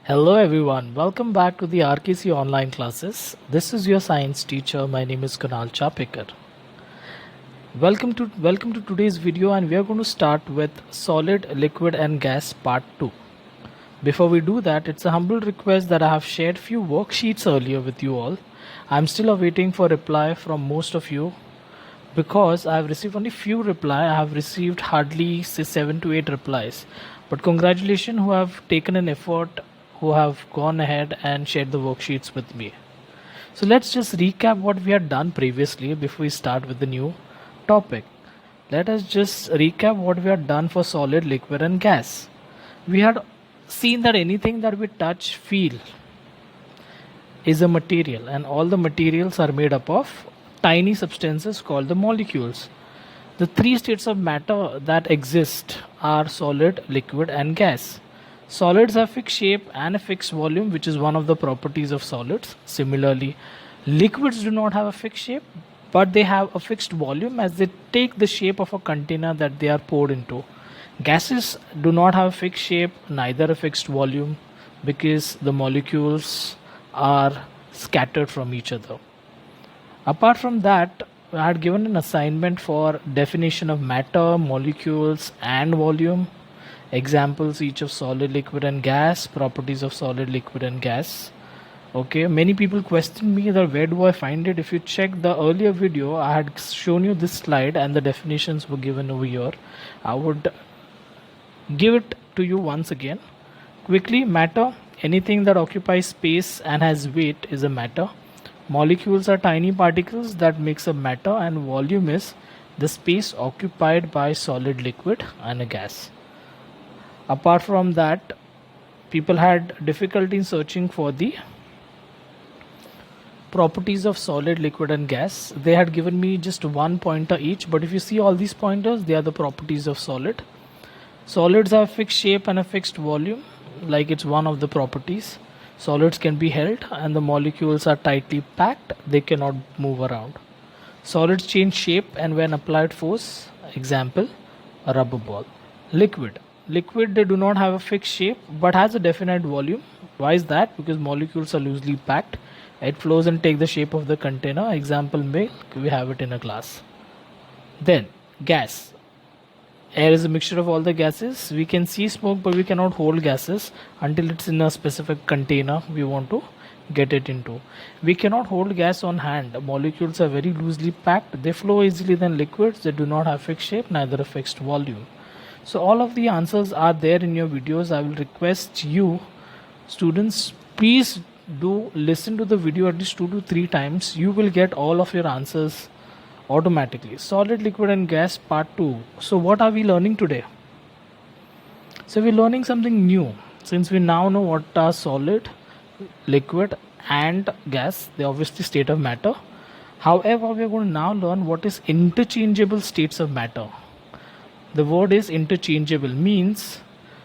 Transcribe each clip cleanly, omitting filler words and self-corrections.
Hello everyone, welcome back to the RKC online classes. This is your science teacher. My name is Kunal Chapekar. Welcome to today's video, and we are going to start with solid, liquid and gas part 2. Before we do that, it's a humble request that I have shared few worksheets earlier with you all. I'm still awaiting for reply from most of you because I have received only few reply. I have received hardly say 7 to 8 replies. But congratulations who have taken an effort, who have gone ahead and shared the worksheets with me. So let's just recap what we had done previously before we start with the new topic. Let us just recap what we had done for solid, liquid and gas. We had seen that anything that we touch, feel is a material, and all the materials are made up of tiny substances called the molecules. The three states of matter that exist are solid, liquid and gas. Solids have fixed shape and a fixed volume, which is one of the properties of solids. Similarly, liquids do not have a fixed shape, but they have a fixed volume as they take the shape of a container that they are poured into. Gases do not have a fixed shape, neither a fixed volume, because the molecules are scattered from each other. Apart from that, I had given an assignment for definition of matter, molecules and volume, examples each of solid, liquid and gas, properties of solid, liquid and gas. Okay, many people question me that where do I find it. If you check the earlier video, I had shown you this slide and the definitions were given over here. I would give it to you once again quickly. Matter, anything that occupies space and has weight is a matter. Molecules are tiny particles that makes up matter, and volume is the space occupied by solid, liquid and a gas. Apart from that, people had difficulty in searching for the properties of solid, liquid and gas. They had given me just one pointer each, but if you see all these pointers, they are the properties of solid. Solids have fixed shape and a fixed volume, like it's one of the properties. Solids can be held and the molecules are tightly packed, they cannot move around. Solids change shape and when applied force, example, a rubber ball. Liquid, they do not have a fixed shape but has a definite volume. Why is that? Because molecules are loosely packed. It flows and take the shape of the container, example milk, we have it in a glass. Then gas, air is a mixture of all the gases. We can see smoke but we cannot hold gases until it's in a specific container we want to get it into. We cannot hold gas on hand. Molecules are very loosely packed, they flow easily than liquids, they do not have fixed shape, neither a fixed volume. So all of the answers are there in your videos. I will request you students, please do listen to the video at least 2 to 3 times. You will get all of your answers automatically. Solid, liquid and gas part 2. So what are we learning today? So we're learning something new. Since we now know what are solid, liquid and gas, they obviously state of matter. However, we are going to now learn what is interchangeable states of matter. The word is interchangeable, means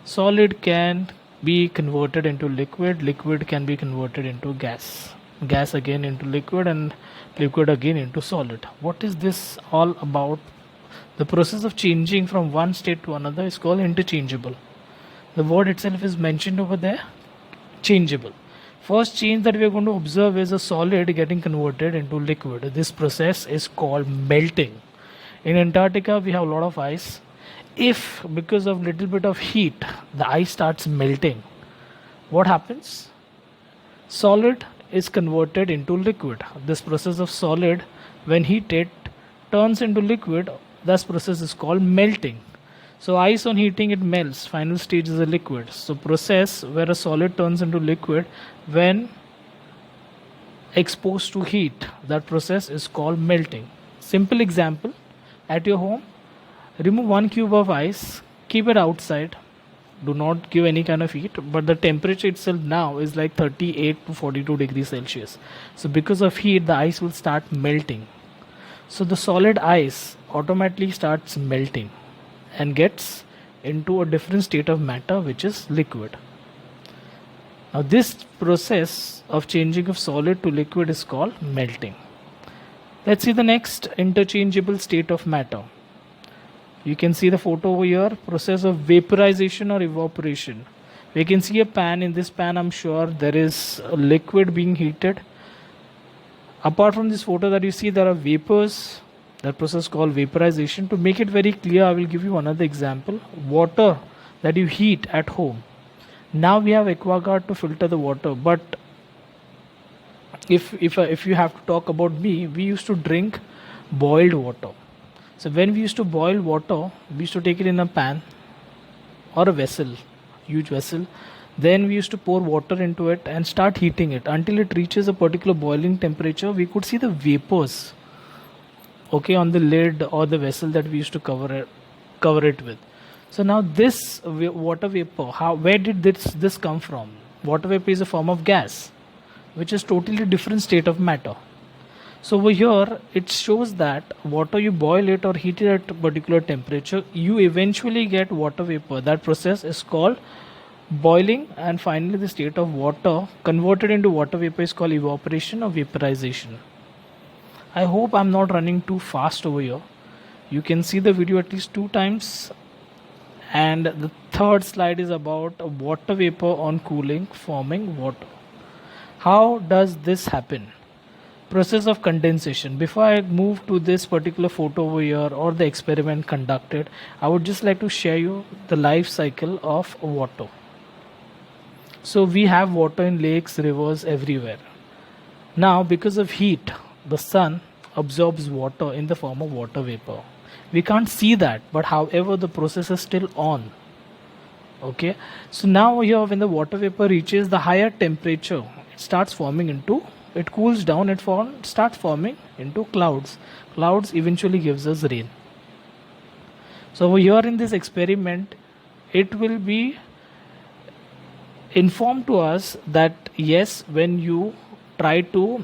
solid can be converted into liquid, liquid can be converted into gas, gas again into liquid and liquid again into solid. What is this all about? The process of changing from one state to another is called interchangeable. The word itself is mentioned over there, changeable. First change that we are going to observe is a solid getting converted into liquid. This process is called melting. In Antarctica we have a lot of ice. If because of little bit of heat the ice starts melting, what happens? Solid is converted into liquid. This process of solid, when heated, turns into liquid. This process is called melting. So ice on heating it melts, final stage is a liquid. So process where a solid turns into liquid when exposed to heat, that process is called melting. Simple example, at your home, remove 1 cube of ice, keep it outside, do not give any kind of heat, but the temperature itself now is like 38 to 42 degrees Celsius. So because of heat the ice will start melting. So the solid ice automatically starts melting and gets into a different state of matter, which is liquid. Now this process of changing of solid to liquid is called melting. Let's see the next interchangeable state of matter. You can see the photo over here, process of vaporization or evaporation. We can see a pan. In this pan, I'm sure there is a liquid being heated. Apart from this photo that you see, there are vapors. That process called vaporization. To make it very clear, I will give you another example. Water that you heat at home. Now we have AquaGuard to filter the water, but if you have to talk about me, we used to drink boiled water. So when we used to boil water, we used to take it in a pan or a vessel, huge vessel. Then we used to pour water into it and start heating it until it reaches a particular boiling temperature. We could see the vapors, okay, on the lid or the vessel that we used to cover it with. So now this water vapor, where did this come from? Water vapor is a form of gas, which is totally different state of matter. So over here it shows that water, you boil it or heat it at a particular temperature, you eventually get water vapor. That process is called boiling, and finally the state of water converted into water vapor is called evaporation or vaporization. I hope I'm not running too fast over here. You can see the video at least 2 times. And the third slide is about water vapor on cooling forming water. How does this happen? Process of condensation. Before I move to this particular photo over here or the experiment conducted, I would just like to share you the life cycle of water. So we have water in lakes, rivers, everywhere. Now because of heat, the sun absorbs water in the form of water vapor. We can't see that, but however the process is still on. Okay, so now here when the water vapor reaches the higher temperature, it cools down, starts forming into clouds. Clouds eventually gives us rain. So over here in this experiment, it will be informed to us that yes, when you try to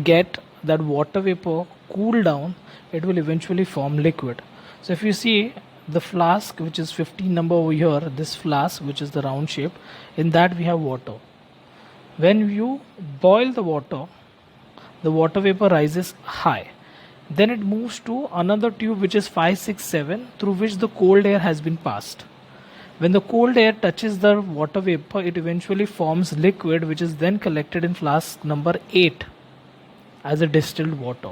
get that water vapor cool down, it will eventually form liquid. So if you see the flask, which is 15 number over here, this flask which is the round shape, in that we have water. When you boil the water vapor rises high. Then it moves to another tube which is 5, 6, 7, through which the cold air has been passed. When the cold air touches the water vapor, it eventually forms liquid, which is then collected in flask number 8 as a distilled water.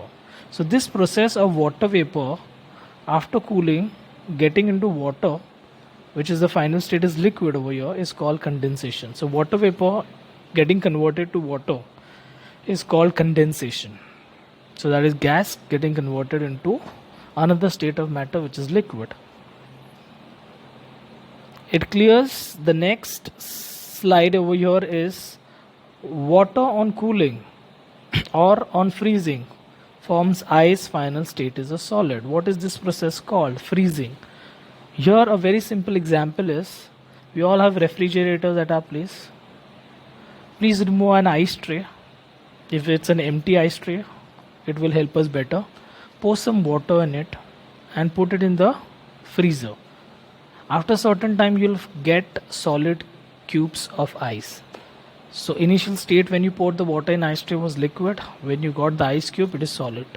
So this process of water vapor after cooling getting into water, which is the final state is liquid over here, is called condensation. So water vapor getting converted to water is called condensation. So that is gas getting converted into another state of matter, which is liquid. It clears. The next slide over here is water on cooling or on freezing forms ice, final state is a solid. What is this process called? Freezing. Here a very simple example is, we all have refrigerators at our place. Please remove an ice tray. If it's an empty ice tray, it will help us better. Pour some water in it and put it in the freezer. After a certain time, you'll get solid cubes of ice. So initial state when you poured the water in ice tray was liquid. When you got the ice cube, it is solid.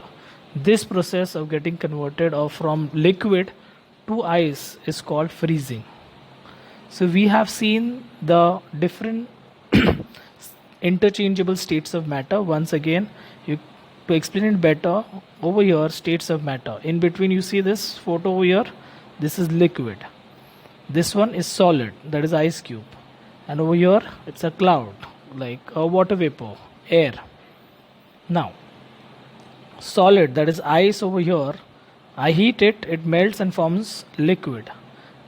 This process of getting converted from liquid to ice is called freezing. So we have seen the different interchangeable states of matter. Once again, to explain it better, over here states of matter. In between you see this photo over here, this is liquid. This one is solid, that is ice cube. And over here it's a cloud, like a water vapor, air. Now solid, that is ice over here, I heat it, it melts and forms liquid.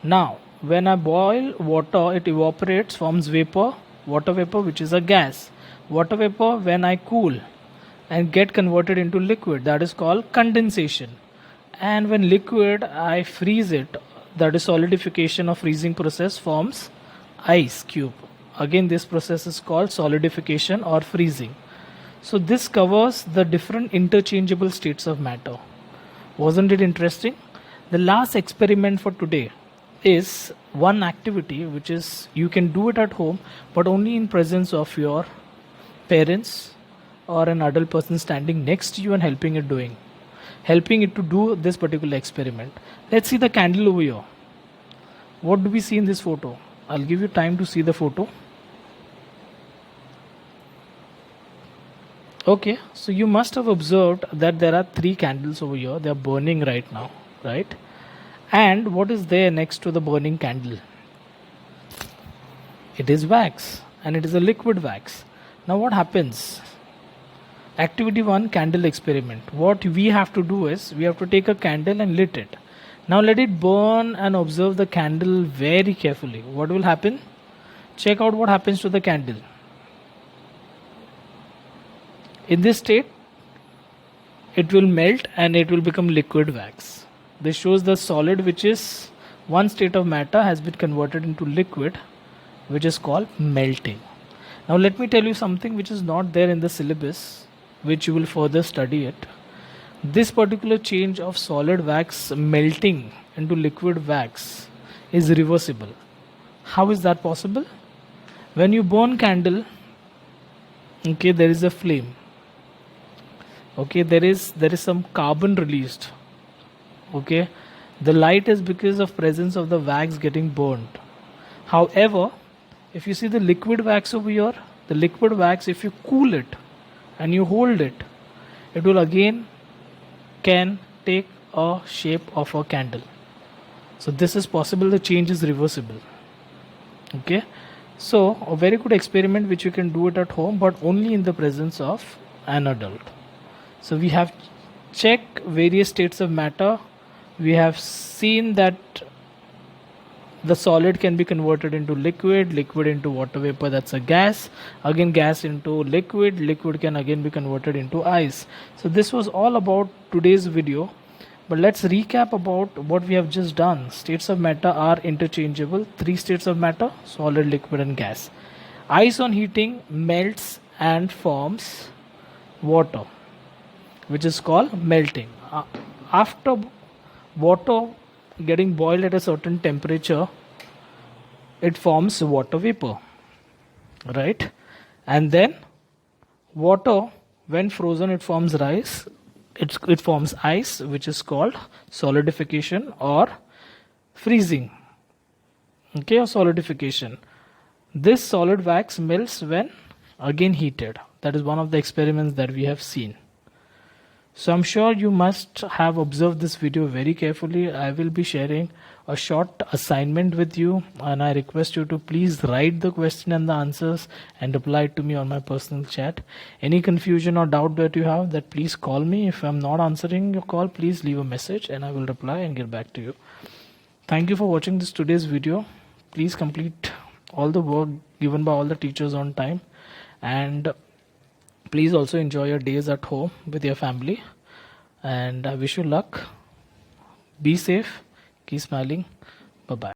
Now when I boil water, it evaporates, forms vapor, water vapor, which is a gas. Water vapor, when I cool and get converted into liquid, that is called condensation. And when liquid, I freeze it, that is solidification or freezing process, forms ice cube. Again, this process is called solidification or freezing. So this covers the different interchangeable states of matter. Wasn't it interesting? The last experiment for today is one activity which is you can do it at home, but only in presence of your parents or an adult person standing next to you and helping it to do this particular experiment. Let's see the candle over here. What do we see in this photo? I'll give you time to see the photo. Okay, so you must have observed that there are 3 candles over here. They are burning right now, right? And what is there next to the burning candle? It is wax, and it is a liquid wax. Now what happens? Activity 1, candle experiment. What we have to do is we have to take a candle and lit it. Now let it burn and observe the candle very carefully. What will happen? Check out what happens to the candle. In this state, it will melt and it will become liquid wax. This shows the solid, which is one state of matter, has been converted into liquid, which is called melting. Now let me tell you something which is not there in the syllabus, which you will further study it. This particular change of solid wax melting into liquid wax is reversible. How is that possible? When you burn candle, okay, there is a flame. Okay, there is some carbon released. Okay, the light is because of presence of the wax getting burned. However, if you see the liquid wax over here, the liquid wax, if you cool it and you hold it, it will again can take a shape of a candle. So this is possible, the change is reversible. Okay, so a very good experiment which you can do it at home, but only in the presence of an adult. So we have checked various states of matter. We have seen that the solid can be converted into liquid, liquid into water vapor, that's a gas, again gas into liquid, liquid can again be converted into ice. So this was all about today's video, but let's recap about what we have just done. States of matter are interchangeable. 3 states of matter: solid, liquid and gas. Ice on heating melts and forms water, which is called melting. After water getting boiled at a certain temperature, it forms water vapor, right? And then water, when frozen, it forms rice. It forms ice, which is called solidification or freezing. Okay, or solidification. This solid wax melts when again heated. That is one of the experiments that we have seen. So I'm sure you must have observed this video very carefully. I will be sharing a short assignment with you, and I request you to please write the question and the answers and reply to me on my personal chat. Any confusion or doubt that you have, that please call me. If I'm not answering your call, please leave a message and I will reply and get back to you. Thank you for watching today's video. Please complete all the work given by all the teachers on time, and please also enjoy your days at home with your family, and I wish you luck. Be safe, keep smiling. Bye bye.